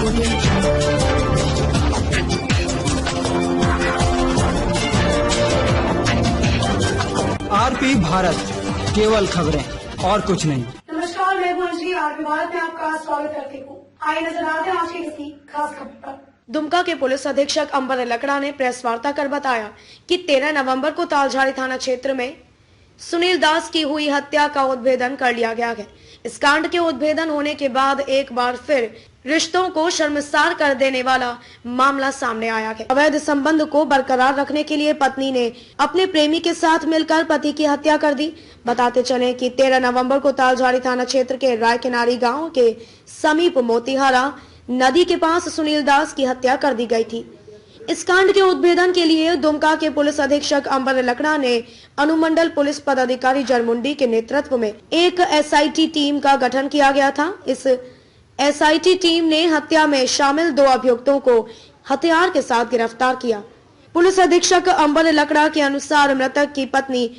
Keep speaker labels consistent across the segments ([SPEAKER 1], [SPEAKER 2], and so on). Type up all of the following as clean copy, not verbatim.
[SPEAKER 1] RP Bharat, केवल खबरें और कुछ नहीं।
[SPEAKER 2] नमस्कार, मैं हूं अंजलि। आरपी भारत में आपका स्वागत करती हूँ। आइए नजर आते हैं आज की किसी खास खबर पर। दुमका के पुलिस अधीक्षक अंबर लकड़ा ने प्रेस वार्ता कर बताया कि 13 नवंबर को तालझारी थाना क्षेत्र में सुनील दास की हुई हत्या का उद्भेदन कर लिया गया है। इस कांड के उद्भेदन होने के बाद एक बार फिर रिश्तों को शर्मसार कर देने वाला मामला सामने आया है। अवैध संबंध को बरकरार रखने के लिए पत्नी ने अपने प्रेमी के साथ मिलकर पति की हत्या कर दी। बताते चले कि 13 नवंबर को तालझारी थाना क्षेत्र के राय किनारी गांव के समीप मोतीहारा नदी के पास सुनील दास की हत्या कर दी गई थी। इस कांड के उद्भेदन के लिए दुमका के पुलिस अधीक्षक अंबर लकड़ा ने अनुमंडल पुलिस पदाधिकारी जरमुंडी के नेतृत्व में एक एसआईटी टीम का गठन किया गया था। इस एसआईटी टीम ने हत्या में शामिल 2 अभियुक्तों को हथियार के साथ गिरफ्तार किया। पुलिस अधीक्षक अंबर लकड़ा के अनुसार मृतक की पत्नी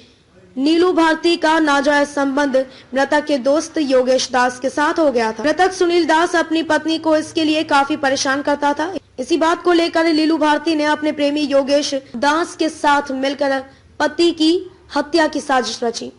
[SPEAKER 2] नीलू भारती का नाजायज संबंध मृतक के दोस्त योगेश दास के साथ हो गया था। मृतक सुनील दास अपनी पत्नी को इसके लिए काफी परेशान करता था। इसी बात को लेकर नीलू भारती ने अपने प्रेमी योगेश दास के साथ मिलकर पति की हत्या की साजिश रची।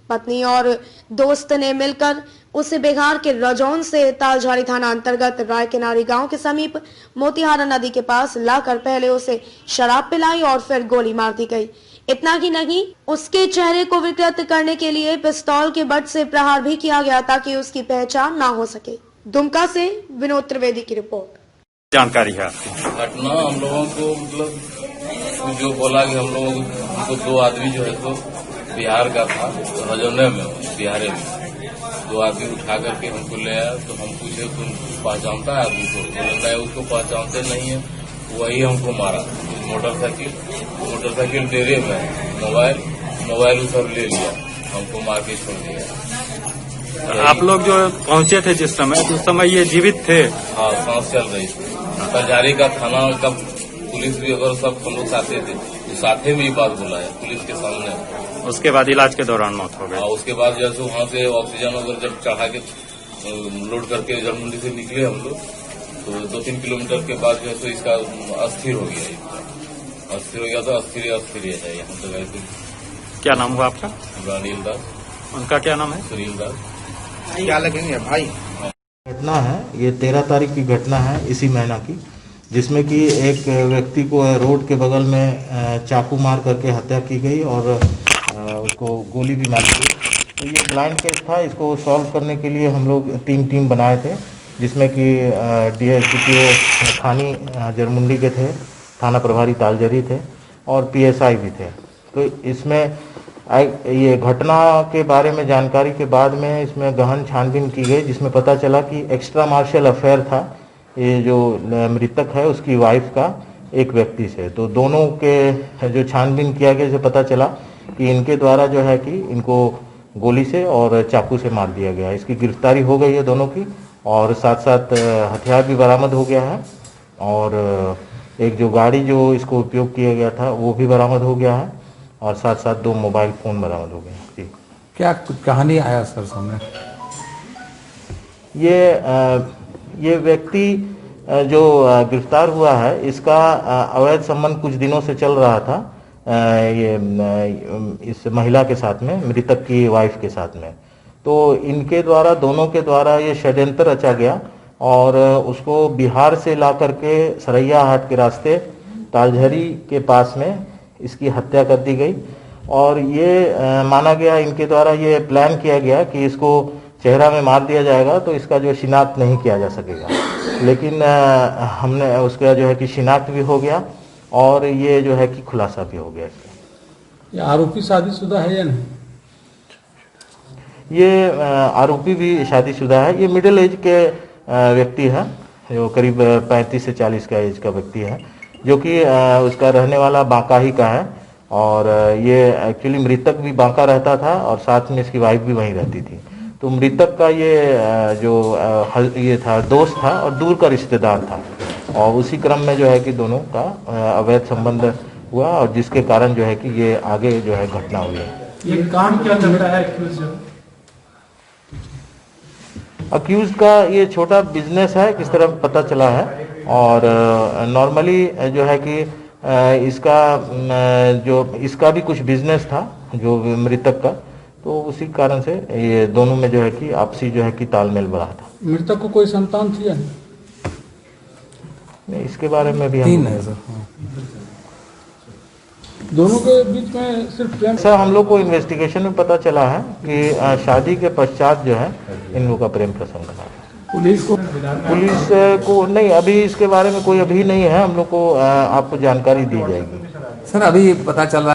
[SPEAKER 2] पत्नी और दोस्त ने मिलकर उसे बिहार के रजौन से तालझारी थाना अंतर्गत राय किनारी गांव के समीप मोतीहारा नदी के पास लाकर पहले उसे शराब पिलाई और फिर गोली मार दी गई। इतना ही नहीं, उसके चेहरे को विकृत करने के लिए पिस्तौल के बट से प्रहार भी किया गया ताकि उसकी पहचान ना हो सके। दुमका से विनोद त्रिवेदी की रिपोर्ट।
[SPEAKER 3] जानकारी है
[SPEAKER 4] घटना हम लोगों को मतलब जो बोला कि हम लोगों को 2 आदमी जो है तो बिहार का था, रजौने में बिहार में 2 आदमी उठा करके हमको ले आया। तो हम पूछे तुम पहचानता है आदमी को? बोले नहीं, उसको पहचानते नहीं है। वही हमको मारा। मोटरसाइकिल डेरे में मोबाइल सब ले लिया, हमको मार के छोड़ दिया।
[SPEAKER 3] आप लोग जो पहुंचे थे जिस समय, तो उस समय ये जीवित थे?
[SPEAKER 4] हाँ, सांस चल रही थी। तालझारी का थाना का पुलिस भी अगर सब हम लोग साथे थे, तो साथे में ही बात बुलाया पुलिस के सामने।
[SPEAKER 3] उसके बाद इलाज के दौरान मौत हो गई।
[SPEAKER 4] हाँ, उसके बाद जैसे वहाँ से ऑक्सीजन वगैरह जब चढ़ा के लोड करके जरमुंडी से निकले हम लोग, तो 2-3 किलोमीटर के बाद जो है इसका अस्थिर हो गया। अस्थिर हो गया तो अस्थिर है यहाँ तक आए थे।
[SPEAKER 3] क्या नाम हुआ आपका?
[SPEAKER 4] सुनील दास।
[SPEAKER 3] उनका क्या नाम है?
[SPEAKER 4] सुनील दास।
[SPEAKER 5] क्या लगेंगे भाई? घटना है, ये 13 तारीख की घटना है इसी महीना की, जिसमें कि एक व्यक्ति को रोड के बगल में चाकू मार करके हत्या की गई और उसको गोली भी मारी गई। तो ये ब्लाइंड केस था। इसको सॉल्व करने के लिए हम लोग टीम बनाए थे, जिसमें कि DSPO थानी जरमुंडी के थे, थाना प्रभारी तालझारी थे और PSI भी थे। तो इसमें ये घटना के बारे में जानकारी के बाद में इसमें गहन छानबीन की गई, जिसमें पता चला कि एक्स्ट्रा मार्शल अफेयर था ये जो मृतक है उसकी वाइफ का एक व्यक्ति से। तो दोनों के जो छानबीन किया गया, से पता चला कि इनके द्वारा जो है कि इनको गोली से और चाकू से मार दिया गया। इसकी गिरफ्तारी हो गई है दोनों की, और साथ साथ हथियार भी बरामद हो गया है, और एक जो गाड़ी जो इसको उपयोग किया गया था वो भी बरामद हो गया है, और साथ साथ 2 मोबाइल फ़ोन बरामद हो गए। जी, क्या कहानी आया सर सामने? ये व्यक्ति जो गिरफ्तार हुआ है, इसका अवैध संबंध कुछ दिनों से चल रहा था ये इस महिला के साथ में, मृतक की वाइफ के साथ में। तो इनके द्वारा, दोनों के द्वारा ये षड्यंत्र रचा गया और उसको बिहार से ला करके सरैया हाट के रास्ते तालझारी के पास में इसकी हत्या कर दी गई। और ये माना गया, इनके द्वारा ये प्लान किया गया कि इसको चेहरा में मार दिया जाएगा तो इसका जो शिनाख्त नहीं किया जा सकेगा, लेकिन हमने उसका जो है कि शिनाख्त भी हो गया और ये जो है कि खुलासा भी हो गया।
[SPEAKER 6] ये आरोपी शादीशुदा है या नहीं?
[SPEAKER 5] ये आरोपी भी शादीशुदा है। ये मिडिल एज के व्यक्ति है, जो करीब 35 से 40 का एज का व्यक्ति है, जो कि उसका रहने वाला बांका ही का है। और ये एक्चुअली मृतक भी बांका रहता था और साथ में इसकी वाइफ भी वहीं रहती थी। तो मृतक का ये जो ये था दोस्त था और दूर का रिश्तेदार था, और उसी क्रम में जो है कि दोनों का अवैध संबंध हुआ, और जिसके कारण जो है कि ये आगे जो है घटना हुई है।
[SPEAKER 6] ये काम क्या करता है?
[SPEAKER 5] अक्यूज का ये छोटा बिजनेस है, किस तरह पता चला है। और नॉर्मली जो है कि इसका भी कुछ बिजनेस था जो मृतक का, तो उसी कारण से ये दोनों में जो है कि आपसी जो है कि तालमेल बढ़ा था।
[SPEAKER 6] मृतक को कोई संतान थी या नहीं?
[SPEAKER 5] नहीं, इसके बारे में भी
[SPEAKER 7] तीन है सर।
[SPEAKER 6] दोनों के बीच में सिर्फ प्रेम।
[SPEAKER 5] सर हम लोग को इन्वेस्टिगेशन में पता चला है कि शादी के पश्चात जो है इन लोगों का प्रेम प्रसंग था। पुलिस को नहीं, अभी इसके बारे में कोई अभी नहीं है, हम लोग को आपको जानकारी दी जाएगी।
[SPEAKER 7] सर अभी पता चल रहा है